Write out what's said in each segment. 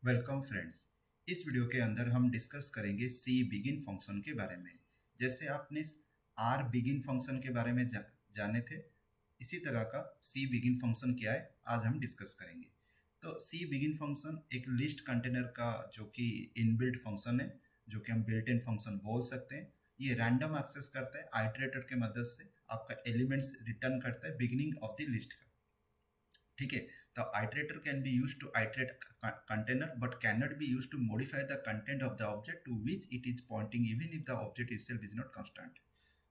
Welcome friends. इस video के अंदर हम डिस्कस करेंगे सी बिगिन फंक्शन के बारे में। जैसे आपने आर बिगिन फंक्शन के बारे में जाने थे, इसी तरह का सी बिगिन फंक्शन क्या है आज हम डिस्कस करेंगे। तो सी बिगिन फंक्शन एक लिस्ट कंटेनर का जो कि इनबिल्ट फंक्शन है, जो कि हम बिल्ट इन फंक्शन बोल सकते हैं। ये रैंडम एक्सेस करता है, आइटरेटर के मदद से आपका एलिमेंट्स रिटर्न करता है बिगिनिंग ऑफ द लिस्ट का। ठीक है। तो iterator can be used to iterate container but cannot be used to modify the content of the object to which it is pointing even if the object itself is not constant.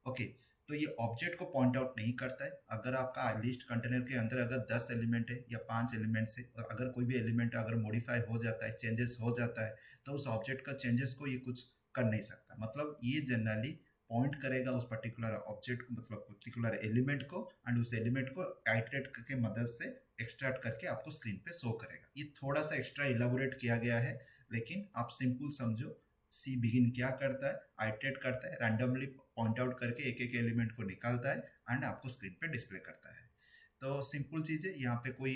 Okay. तो ये object को point out नहीं करता है। अगर आपका list container के अंदर अगर 10 एलिमेंट है या 5 एलिमेंट्स है, और अगर कोई भी एलिमेंट अगर मॉडिफाई हो जाता है, चेंजेस हो जाता है, तो उस ऑब्जेक्ट का चेंजेस को ये कुछ कर नहीं सकता। मतलब ये जनरली पॉइंट करेगा उस पर्टिकुलर ऑब्जेक्ट को, मतलब पर्टिकुलर एलिमेंट को, एंड उस एलिमेंट को आइटरेट के मदद से एक्सट्रैक्ट करके आपको स्क्रीन पे शो करेगा। ये थोड़ा सा एक्स्ट्रा इलाबोरेट किया गया है, लेकिन आप सिंपल समझो सी बिगिन क्या करता है, आइटरेट करता है, रैंडमली पॉइंट आउट करके एक एक एलिमेंट को निकालता है एंड आपको स्क्रीन पे डिस्प्ले करता है। तो सिंपल चीज़ है, यहाँ पे कोई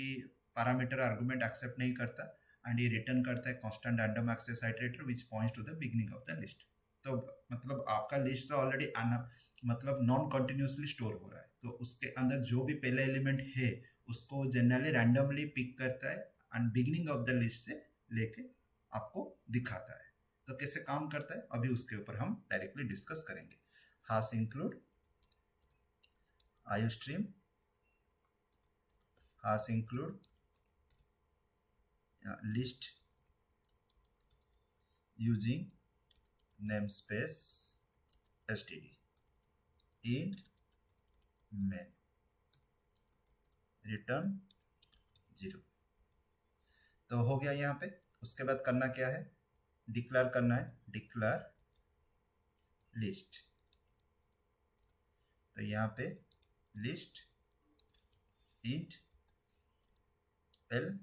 पैरामीटर आर्गुमेंट एक्सेप्ट नहीं करता, एंड ये रिटर्न करता है constant random access iterator which points to the beginning of the list. तो मतलब आपका लिस्ट तो ऑलरेडी मतलब नॉन कंटिन्यूसली स्टोर हो रहा है, तो उसके अंदर जो भी पहले एलिमेंट है उसको जनरली रैंडमली पिक करता है and beginning of the list से लेके आपको दिखाता है। तो कैसे काम करता है अभी उसके ऊपर हम डायरेक्टली डिस्कस करेंगे। Hash include iostream, hash include list using namespace std int main return 0। तो हो गया यहाँ पे। उसके बाद करना क्या है, डिक्लेयर करना है, डिक्लेयर लिस्ट। तो यहाँ पे लिस्ट इंट l,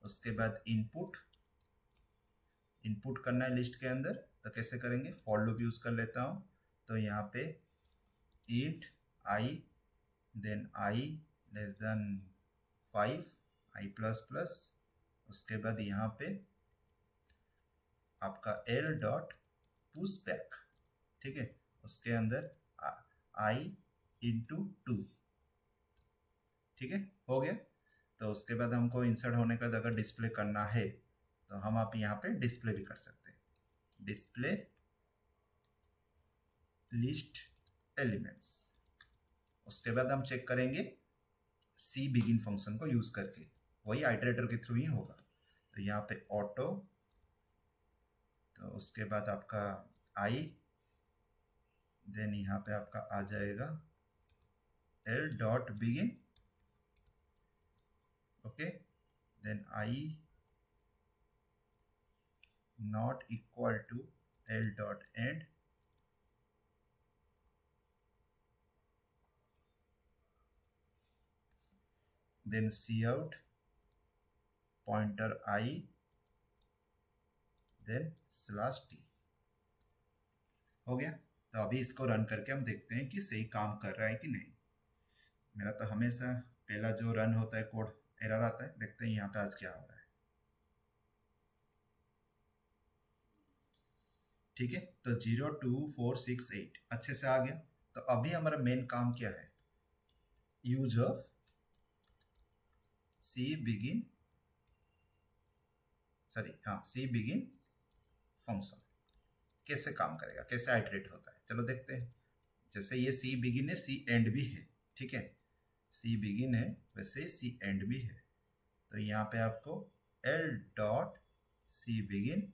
उसके बाद इनपुट करना है लिस्ट के अंदर। तो कैसे करेंगे, फॉर लूप यूज कर लेता हूँ। तो यहाँ पे int i, then i less than 5, i plus plus, उसके बाद यहाँ पे आपका l डॉट पुश बैक। ठीक है। उसके अंदर i इंटू 2। ठीक है, हो गया। तो उसके बाद हमको इंसर्ट होने का अगर डिस्प्ले करना है तो हम आप यहाँ पे डिस्प्ले भी कर सकते हैं, डिस्प्ले लिस्ट एलिमेंट्स। उसके बाद हम चेक करेंगे सी बिगिन फंक्शन को यूज करके, वही आइटरेटर के थ्रू ही होगा। तो यहाँ पे ऑटो, तो उसके बाद आपका आई, देन यहाँ पे आपका आ जाएगा L dot begin, okay, then i not equal to L dot end, then C out pointer i, then slash T. हो गया। तो अभी इसको रन करके हम देखते हैं कि सही काम कर रहा है कि नहीं। मेरा तो हमेशा पहला जो रन होता है कोड एरर आता है। देखते हैं यहाँ पे आज क्या हो रहा है। ठीक है, तो 02468 अच्छे से आ गया। तो अभी हमारा मेन काम क्या है, use of C begin function कैसे काम करेगा, कैसे आइटरेट होता है, चलो देखते हैं। जैसे ये सी बिगिन है, सी एंड भी है। ठीक है, सी बिगिन है वैसे सी एंड भी है। तो यहाँ पे आपको एल डॉट सी बिगिन,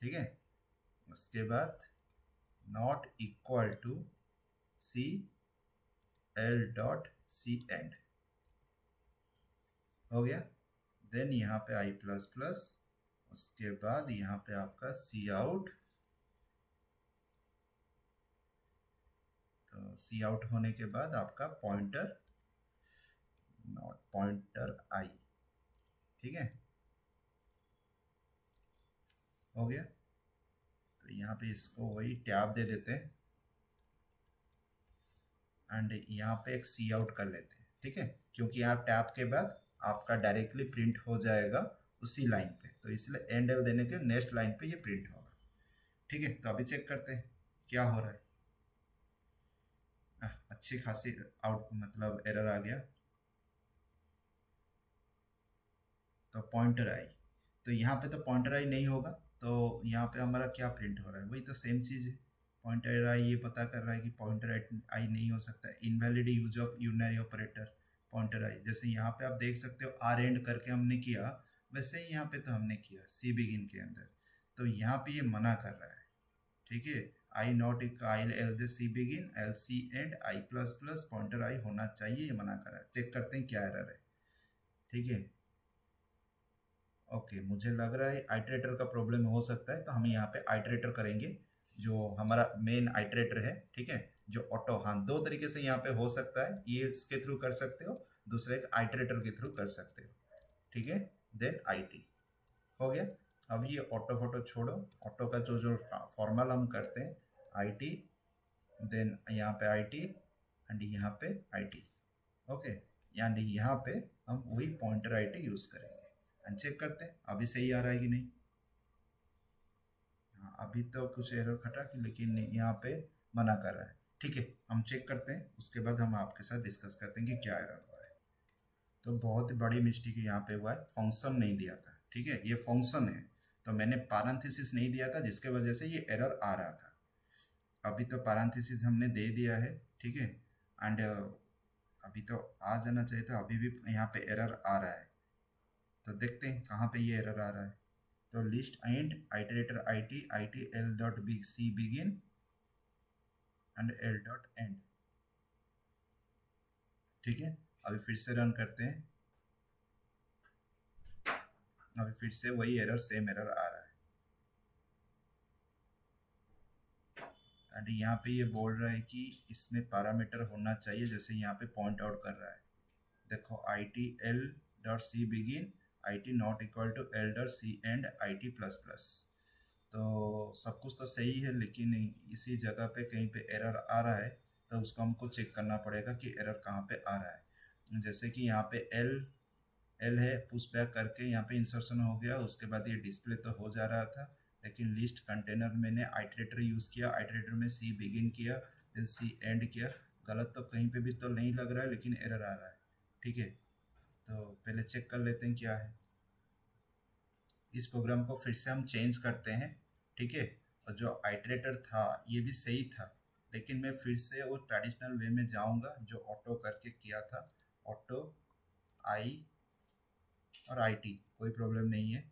ठीक है, उसके बाद not equal to C L dot C end, हो गया। देन यहाँ पे आई प्लस प्लस, उसके बाद यहाँ पे आपका सी आउट। तो सी आउट होने के बाद आपका पॉइंटर, नॉट पॉइंटर आई, ठीक है, हो गया। तो यहाँ पे इसको वही टैब दे देते हैं एंड यहाँ पे एक सी आउट कर लेते हैं। ठीक है, क्योंकि यहाँ टैब के बाद आपका डायरेक्टली प्रिंट हो जाएगा उसी लाइन पे, तो इसलिए एंड एल देने के नेक्स्ट लाइन पे ये प्रिंट होगा। ठीक है, तो अभी चेक करते हैं क्या हो रहा है। अच्छी खासी आउट मतलब एरर आ गया, तो पॉइंटर आई, तो यहाँ पे तो पॉइंटर आई नहीं होगा, तो यहाँ पे हमारा क्या प्रिंट हो रहा है, वही तो सेम चीज़ है। पॉइंटर आई ये पता कर रहा है कि पॉइंटर आई नहीं हो सकता, invalid use of unary operator pointer I. जैसे यहाँ पे आप देख सकते हो आर एंड करके हमने किया, वैसे ही यहाँ पे तो हमने किया सी बिगिन के अंदर, तो यहाँ पे ये मना कर रहा है। ठीक है, I not I L the C begin L C end I plus plus pointer I होना चाहिए, ये मना कर रहा है। चेक करते हैं क्या एरर है। ठीक है, ओके, मुझे लग रहा है आइटरेटर का प्रॉब्लम हो सकता है, तो हम यहाँ पे आइटरेटर करेंगे, जो हमारा मेन आइटरेटर है। ठीक है, जो ऑटो, हाँ दो तरीके से यहाँ पे हो सकता है, ये इसके थ्रू कर सकते हो, दूसरे एक आइटरेटर के थ्रू कर सकते हो। ठीक है, देन आई टी हो गया। अब ये ऑटो फोटो छोड़ो, ऑटो का जो जो फॉर्मल हम करते हैं आई टी, देन यहाँ पे आई टी एंड यहाँ पे आई टी। ओके, यानी यहाँ पे हम वही पॉइंटर आई टी यूज़ करेंगे एंड चेक करते हैं अभी सही आ रहा है कि नहीं। हाँ, अभी तो कुछ एरर खटा कि, लेकिन यहाँ पे मना कर रहा है। ठीक है, हम चेक करते हैं, उसके बाद हम आपके साथ डिस्कस करते हैं कि क्या एरर हुआ है। तो बहुत बड़ी मिस्टेक यहाँ पे हुआ है, फंक्शन नहीं दिया था। ठीक है, ये फंक्शन है, तो मैंने पैरेंथेसिस नहीं दिया था, जिसके वजह से ये एरर आ रहा था। अभी तो पैरेंथेसिस हमने दे दिया है। ठीक है, एंड अभी तो आ जाना चाहिए था, अभी भी यहाँ पे एरर आ रहा है, तो देखते हैं कहाँ पे ये एरर आ रहा है। तो list and iterator i T L dot B C begin and L dot end. ठीक है, अभी फिर से रन करते हैं, अभी फिर से वही एरर, सेम एरर आ रहा है। एंड यहाँ पे ये बोल रहा है कि इसमें पैरामीटर होना चाहिए, जैसे यहाँ पे पॉइंट आउट कर रहा है। देखो i T L dot C begin i T not equal to L dot C end i T plus plus. तो सब कुछ तो सही है, लेकिन इसी जगह पे कहीं पे एरर आ रहा है, तो उसको हमको चेक करना पड़ेगा कि एरर कहाँ पे आ रहा है। जैसे कि यहाँ पे एल एल है, पुश बैक करके यहाँ पे इंसर्शन हो गया, उसके बाद ये डिस्प्ले तो हो जा रहा था, लेकिन लिस्ट कंटेनर मैंने आइटरेटर यूज़ किया, आइटरेटर में सी बिगिन किया, देन सी एंड किया। गलत तो कहीं पे भी तो नहीं लग रहा है, लेकिन एरर आ रहा है। ठीक है, तो पहले चेक कर लेते हैं क्या है। इस प्रोग्राम को फिर से हम चेंज करते हैं। ठीक है, और जो आइटरेटर था ये भी सही था, लेकिन मैं फिर से वो ट्रेडिशनल वे में जाऊंगा जो ऑटो करके किया था। ऑटो आई और आई टी, कोई प्रॉब्लम नहीं है,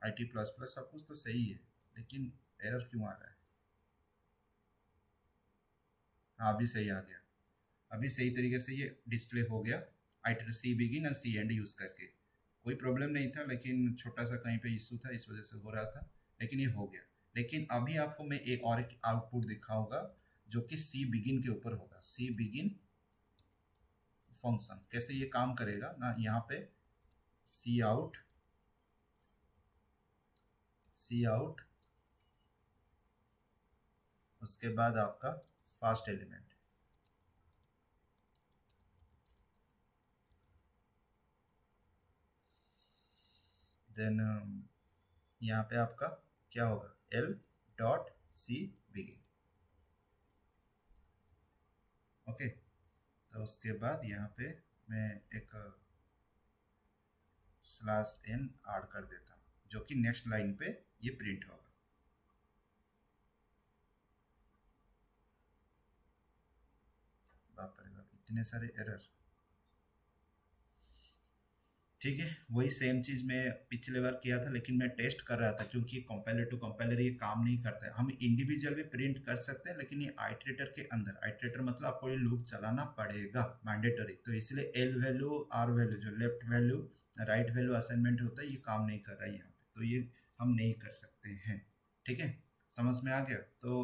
आई टी प्लस प्लस सब कुछ तो सही है, लेकिन एरर क्यों आ रहा है। हाँ, अभी सही आ गया, अभी सही तरीके से ये डिस्प्ले हो गया, आई सी बिगिन और सी एंड यूज़ करके। कोई प्रॉब्लम नहीं था, लेकिन छोटा सा कहीं पे इशू था, इस वजह से हो रहा था, लेकिन ये हो गया। लेकिन अभी आपको मैं एक और एक आउटपुट दिखाऊंगा, जो कि सी बिगिन के ऊपर होगा। सी बिगिन फंक्शन कैसे ये काम करेगा ना, यहाँ पे सी आउट, सी आउट, उसके बाद आपका फास्ट एलिमेंट, देन यहाँ पे आपका क्या होगा, L dot C begin. Okay, तो उसके बाद यहाँ पे मैं एक स्लैश एन ऐड कर देता हूँ, जो कि नेक्स्ट लाइन पे ये प्रिंट होगा। बाप रे बाप, इतने सारे एरर। ठीक है, वही सेम चीज़ मैं पिछले बार किया था, लेकिन मैं टेस्ट कर रहा था, क्योंकि कंपाइलर टू कंपाइलर ये काम नहीं करता है। हम इंडिविजुअल भी प्रिंट कर सकते हैं, लेकिन ये आइटरेटर के अंदर, आइटरेटर मतलब आपको ये लूप चलाना पड़ेगा मैंडेटरी, तो इसलिए एल वैल्यू आर वैल्यू, जो left value right value assignment होता है, ये काम नहीं कर रहा है यहाँ पे, तो ये हम नहीं कर सकते हैं। ठीक है, समझ में आ गया। तो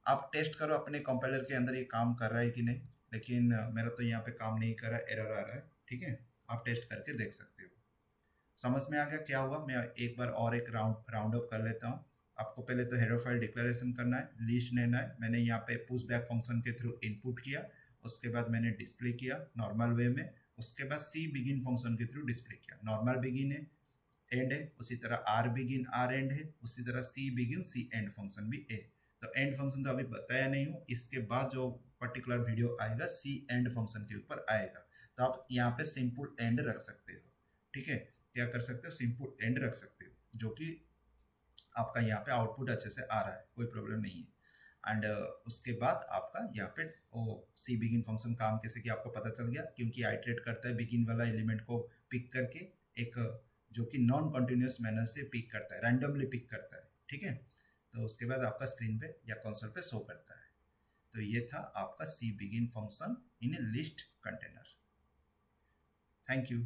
आप टेस्ट करो अपने कंपाइलर के अंदर ये काम कर रहा है कि नहीं, लेकिन मेरा तो यहाँ पे काम नहीं कर रहा है, एरर आ रहा है। ठीक है, आप टेस्ट करके देख सकते हो। समझ में आ गया क्या हुआ। मैं एक बार और एक राउंड अप कर लेता हूँ। आपको पहले तो हेडर फाइल डिक्लेरेशन करना है, लिस्ट लेना है। मैंने यहाँ पे पुश बैक फंक्शन के थ्रू इनपुट किया, उसके बाद मैंने डिस्प्ले किया नॉर्मल वे में, उसके बाद सी बिगिन फंक्शन के थ्रू डिस्प्ले किया। नॉर्मल बिगिन है, एंड है, उसी तरह आर बिगिन आर एंड है, उसी तरह सी बिगिन सी एंड फंक्शन भी है। तो एंड फंक्शन तो अभी बताया नहीं हूँ, इसके बाद जो पर्टिकुलर वीडियो आएगा सी एंड फंक्शन के ऊपर आएगा। तो आप यहाँ पे सिंपल एंड रख सकते हो, ठीक है, क्या कर सकते हो, सिंपल एंड रख सकते हो, जो कि आपका यहाँ पे आउटपुट अच्छे से आ रहा है, कोई प्रॉब्लम नहीं है। एंड उसके बाद आपका यहाँ पे वो सी बिगिन फंक्शन काम कैसे किया आपको पता चल गया, क्योंकि आइटरेट करता है बिगिन वाला एलिमेंट को पिक करके, एक जो कि नॉन कंटिन्यूस मैनर से पिक करता है, रैंडमली पिक करता है, ठीक है। तो उसके बाद आपका स्क्रीन पे या कंसोल पे शो करता है। तो ये था आपका C begin function in a list container. Thank you.